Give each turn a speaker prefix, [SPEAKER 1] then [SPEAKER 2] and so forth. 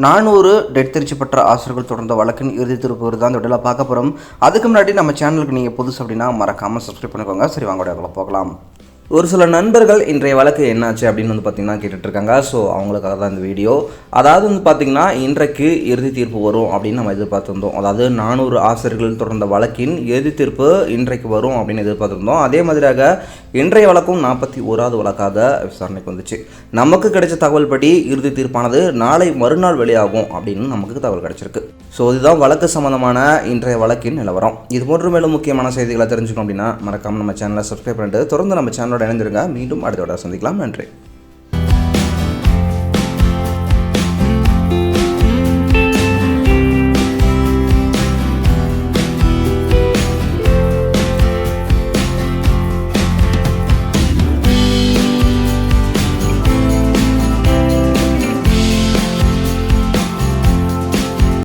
[SPEAKER 1] 400 dead Trichy பெற்ற ஆசிரியர்கள் தொடர்ந்த வழக்கின் இறுதி தீர்ப்பு தான் இந்த வீடியோவில் பார்க்க போகிறோம். அதுக்கு முன்னாடி நம்ம சேனலுக்கு நீங்கள் புதுசு அப்படின்னா மறக்காமல் சப்ஸ்கிரைப் பண்ணிக்கோங்க. சரி, வாங்க வீடியோக்குள்ள போகலாம். ஒரு சில நண்பர்கள் இன்றைய வழக்கு என்னாச்சு அப்படின்னு பார்த்திங்கன்னா கேட்டுட்ருக்காங்க. ஸோ அவங்களுக்காக தான் இந்த வீடியோ. அதாவது பார்த்திங்கன்னா இன்றைக்கு இறுதி தீர்ப்பு வரும் அப்படின்னு நம்ம எதிர்பார்த்துருந்தோம். அதாவது 400 ஆசிரியர்கள் தொடர்ந்த வழக்கின் இறுதி தீர்ப்பு இன்றைக்கு வரும் அப்படின்னு எதிர்பார்த்துருந்தோம். அதே மாதிரியாக இன்றைய வழக்கும் 41வது வழக்காக விசாரணைக்கு வந்துச்சு. நமக்கு கிடைச்ச தகவல் படி இறுதி தீர்ப்பானது நாளை மறுநாள் வெளியாகும் அப்படின்னு நமக்கு தகவல் கிடைச்சிருக்கு. ஸோ இதுதான் வழக்கு சம்பந்தமான இன்றைய வழக்கின் நிலவரம். இது போன்ற மேலும் முக்கியமான செய்திகளை தெரிஞ்சுக்கணும் அப்படின்னா மறக்காமல் நம்ம சேனலை சப்ஸ்கிரைப் பண்ணிட்டு தொடர்ந்து நம்ம சேனலோட இணைந்திருங்க. மீண்டும் அடுத்த சந்திக்கலாம். நன்றி.